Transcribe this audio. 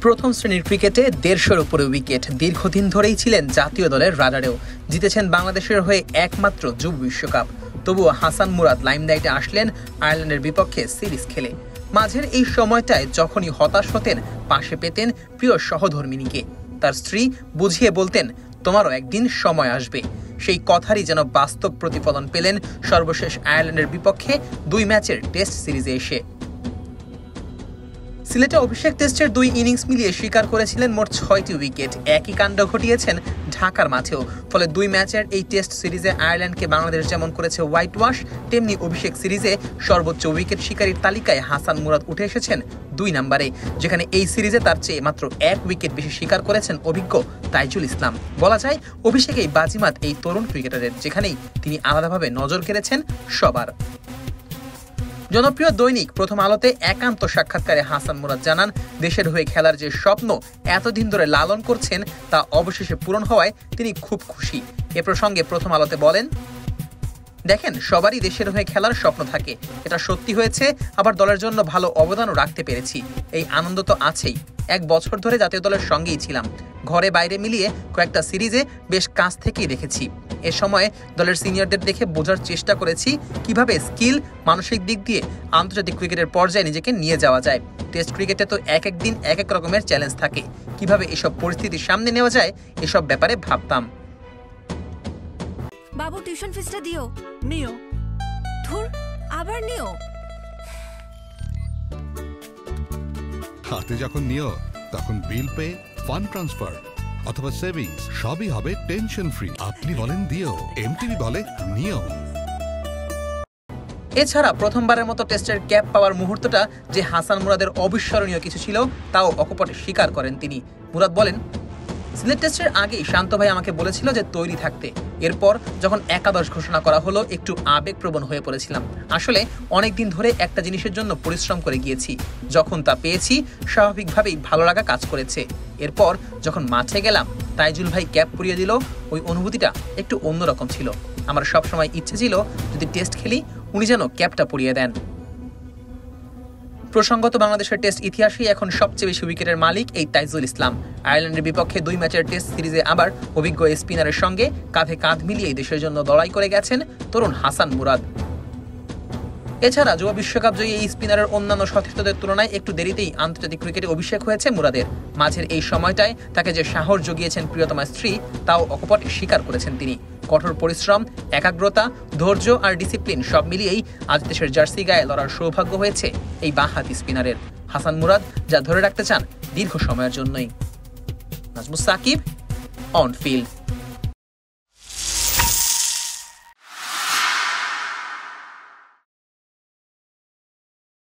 প্রথম শ্রেণীর ক্রিকেটে ১৫০-র উপরে উইকেট, দীর্ঘদিন ধরেই ছিলেন জাতীয় দলের রাডারেও। জিতেছেন বাংলাদেশের হয়ে একমাত্র যুব বিশ্বকাপ। তবুও হাসান মুরাদ লাইমলাইটে আসলেন আয়ারল্যান্ডের বিপক্ষে সিরিজ খেলে। মাঝের এই সময়টায় যখনই হতাশ হতেন, পাশে পেতেন প্রিয় সহধর্মিণীকে। তার স্ত্রী বুঝিয়ে বলতেন, তোমারও একদিন সময় আসবে। সেই কথারই যেন বাস্তব প্রতিফলন পেলেন সর্বশেষ আয়ারল্যান্ডের বিপক্ষে ২ ম্যাচের টেস্ট সিরিজে এসে। সিলেটে অভিষেক টেস্টের ২ ইনিংস মিলিয়ে শিকার করেছিলেন মোট ৬টি উইকেট। একই কাণ্ড ঘটিয়েছেন ঢাকার মাঠেও। ফলে ২ ম্যাচের এই টেস্ট সিরিজে আয়ারল্যান্ডকে বাংলাদেশ যেমন করেছে হোয়াইট ওয়াশ, তেমনি অভিষেক সিরিজে সর্বোচ্চ উইকেট শিকারীর তালিকায় হাসান মুরাদ উঠে এসেছেন ২ নম্বরে, যেখানে এই সিরিজে তার চেয়ে মাত্র ১ উইকেট বেশি শিকার করেছেন অভিজ্ঞ তাইজুল ইসলাম। বলা যায় অভিষেকেই বাজিমাত এই তরুণ ক্রিকেটারের, যেখানেই তিনি আলাদাভাবে নজর কেড়েছেন সবার। জনপ্রিয় দৈনিক প্রথম আলোতে একান্ত সাক্ষাৎকারে হাসান মুরাদ জানান, দেশের হয়ে খেলার যে স্বপ্ন এতদিন ধরে লালন করছেন তা অবশেষে পূরণ হওয়ায় তিনি খুব খুশি। এ প্রসঙ্গে প্রথম আলোতে বলেন, দেখেন, সবারই দেশের হয়ে খেলার স্বপ্ন থাকে, এটা সত্যি হয়েছে। আবার দলের জন্য ভালো অবদানও রাখতে পেরেছি, এই আনন্দ তো আছেই। ১ বছর ধরে জাতীয় দলের সঙ্গেই ছিলাম, ঘরে বাইরে মিলিয়ে কয়েকটা সিরিজে বেশ কাছ থেকেই দেখেছি। এ সময়ে দলের সিনিয়রদের দেখে বোঝার চেষ্টা করেছি কিভাবে স্কিল, মানসিক দিক দিয়ে আন্তর্জাতিক ক্রিকেটের পর্যায়ে নিজেকে নিয়ে যাওয়া যায়। টেস্ট ক্রিকেটে তো এক এক দিন এক এক রকমের চ্যালেঞ্জ থাকে, কিভাবে এসব পরিস্থিতির সামনে নেওয়া যায় এসব ব্যাপারে ভাবতাম। বাবু টিউশন ফিসটা দিও। নিও। ধুর, আবার নিও। হাতে যখন নিও তখন বিল পে, ফান্ড ট্রান্সফার অথবা সেভিংস সবই হবে টেনশন ফ্রি। আপনি বলেন দিও, এমটিভি বলে নিও। এছাড়া প্রথমবারের মতো টেস্টের ক্যাপ পাওয়ার মুহূর্তটা যে হাসান মুরাদের অবিস্মরণীয় কিছু ছিল তাও অকপটে স্বীকার করেন তিনি। মুরাদ বলেন, সিলেট টেস্টের আগেই শান্ত ভাই আমাকে বলেছিল যে তৈরি থাকতে। এরপর যখন একাদশ ঘোষণা করা হলো একটু আবেগপ্রবণ হয়ে পড়েছিলাম। আসলে অনেকদিন ধরে একটা জিনিসের জন্য পরিশ্রম করে গিয়েছি, যখন তা পেয়েছি স্বাভাবিকভাবেই ভালো লাগা কাজ করেছে। এরপর যখন মাঠে গেলাম, তাইজুল ভাই ক্যাপ পরিয়ে দিল, ওই অনুভূতিটা একটু অন্যরকম ছিল। আমার সবসময় ইচ্ছে ছিল যদি টেস্ট খেলি উনি যেন ক্যাপটা পরিয়ে দেন। প্রসঙ্গত বাংলাদেশের টেস্ট ইতিহাসে এখন সবচেয়ে বেশি উইকেটের মালিক এই তাইজুল ইসলাম। আয়ারল্যান্ডের বিপক্ষে ২ ম্যাচের টেস্ট সিরিজে আবার অভিজ্ঞ স্পিনারের সঙ্গে কাঁধে কাঁধ মিলিয়ে দেশের জন্য লড়াই করে গেছেন তরুণ হাসান মুরাদ। এছাড়া যুব বিশ্বকাপ জয়ী এই স্পিনারের অন্যান্য সতীর্থদের তুলনায় একটু দেরিতেই আন্তর্জাতিক ক্রিকেটে অভিষেক হয়েছে মুরাদের। মাঝের এই সময়টায় তাকে যে সাহস জুগিয়েছেন প্রিয়তমা স্ত্রী তাও অকপটে স্বীকার করেছেন তিনি। কঠোর পরিশ্রম, একাগ্রতা, ধৈর্য আর ডিসিপ্লিন সব মিলিয়েই আজ দেশের জার্সি গায়ে লড়ার সৌভাগ্য হয়েছে এই বাঁহাতি স্পিনারের। হাসান মুরাদ যা ধরে রাখতে চান দীর্ঘ সময়ের জন্যই। Nazmus Sakib, on field.